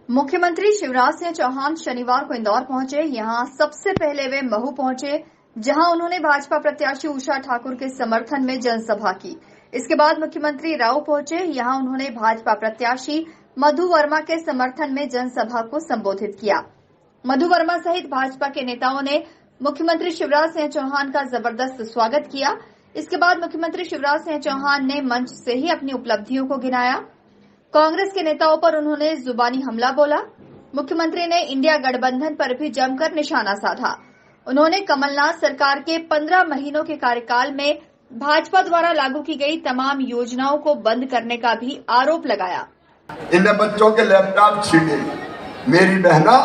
मुख्यमंत्री शिवराज सिंह चौहान शनिवार को इंदौर पहुंचे। यहां सबसे पहले वे महू पहुंचे, जहां उन्होंने भाजपा प्रत्याशी उषा ठाकुर के समर्थन में जनसभा की। इसके बाद मुख्यमंत्री राऊ पहुंचे। यहां उन्होंने भाजपा प्रत्याशी मधु वर्मा के समर्थन में जनसभा को संबोधित किया। मधु वर्मा सहित भाजपा के नेताओं ने मुख्यमंत्री शिवराज सिंह चौहान का जबरदस्त स्वागत किया। इसके बाद मुख्यमंत्री शिवराज सिंह चौहान ने मंच से ही अपनी उपलब्धियों को गिनाया। कांग्रेस के नेताओं पर उन्होंने जुबानी हमला बोला। मुख्यमंत्री ने इंडिया गठबंधन पर भी जमकर निशाना साधा। उन्होंने कमलनाथ सरकार के 15 महीनों के कार्यकाल में भाजपा द्वारा लागू की गई तमाम योजनाओं को बंद करने का भी आरोप लगाया। इन्हें बच्चों के लैपटॉप छीने, मेरी बहना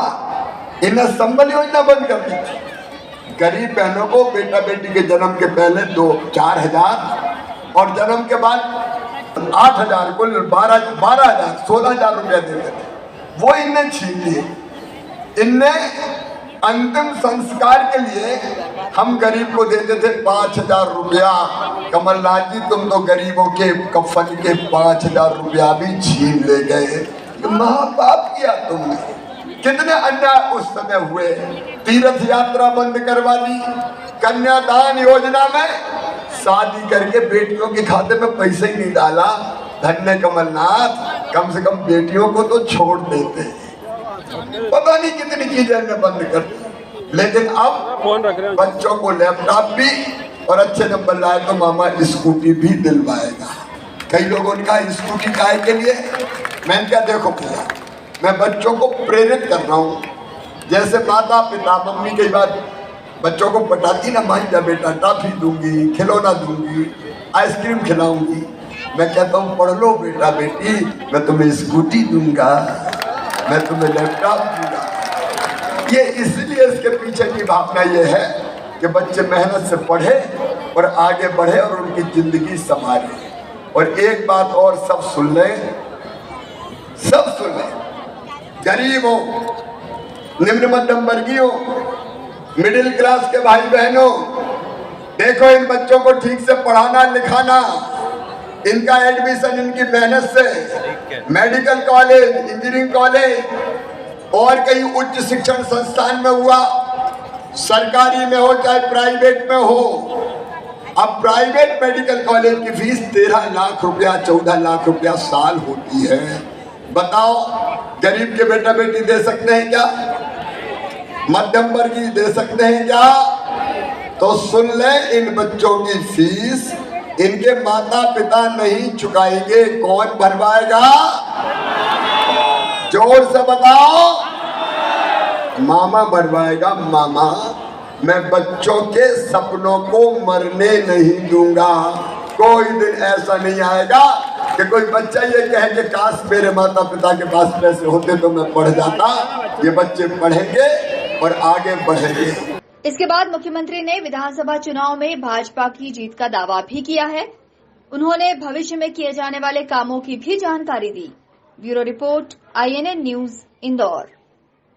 इन्हें संबल योजना बंद कर दी थी। गरीब बहनों को बेटा बेटी के जन्म के पहले 4 हजार और जन्म के बाद 8 हजार, कुल 12 हजार 16 हजार रुपया देते थे, वो इनने छीन लिए। इनने अंतिम संस्कार के लिए हम गरीब को देते थे 5 हजार रुपया। कमलनाथ जी, तुम तो गरीबों के कफन के 5 हजार रुपया भी छीन ले गए। महापाप किया तुमने। कितने अन्याय उस समय हुए। तीर्थ यात्रा बंद करवा दी। कन्यादान योजना में शादी करके बेटियों के खाते में पैसे ही नहीं डाला। धन्य कमलनाथ, कम से कम बेटियों को तो छोड़ देते। पता नहीं कितनी चीजें बंद कर दी। लेकिन अब बच्चों को लैपटॉप भी और अच्छे नंबर लाए तो मामा स्कूटी भी दिलवाएगा। कई लोगों ने कहा स्कूटी काहे के लिए। मैंने क्या, देखो भैया, मैं बच्चों को प्रेरित कर रहा हूँ। जैसे माता पिता मम्मी कई बार बच्चों को पटाती ना, मान जा बेटा, टॉफी दूंगी, खिलौना दूंगी, आइसक्रीम खिलाऊंगी। मैं कहता हूँ पढ़ लो बेटा बेटी, मैं तुम्हें स्कूटी दूंगा, मैं तुम्हें लैपटॉप दूंगा। ये इसलिए इसके पीछे की भावना ये है कि बच्चे मेहनत से पढ़े और आगे बढ़े और उनकी जिंदगी संभाले। और एक बात और, सब सुन लें, सब सुन लें, गरीब हो, निम्न मध्यम वर्गीय हो, मिडिल क्लास के भाई बहनों, देखो इन बच्चों को ठीक से पढ़ाना लिखाना, इनका एडमिशन इनकी मेहनत से मेडिकल कॉलेज, इंजीनियरिंग कॉलेज और कई उच्च शिक्षण संस्थान में हुआ, सरकारी में हो चाहे प्राइवेट में हो। अब प्राइवेट मेडिकल कॉलेज की फीस 13 लाख रुपया, 14 लाख रुपया साल होती है। बताओ, गरीब के बेटा बेटी दे सकते हैं क्या? मध्यम वर्गीय दे सकते हैं क्या? तो सुन ले, इन बच्चों की फीस इनके माता पिता नहीं चुकाएंगे, कौन भरवाएगा? जोर से बताओ। मामा भरवाएगा, मामा। मैं बच्चों के सपनों को मरने नहीं दूंगा। कोई दिन ऐसा नहीं आएगा कि कोई बच्चा ये कहे कि काश मेरे माता पिता के पास पैसे होते तो मैं पढ़ जाता। ये बच्चे पढ़ेंगे और आगे बढ़ेंगे। इसके बाद मुख्यमंत्री ने विधानसभा चुनाव में भाजपा की जीत का दावा भी किया है। उन्होंने भविष्य में किए जाने वाले कामों की भी जानकारी दी। Bureau report, INN news, Indore.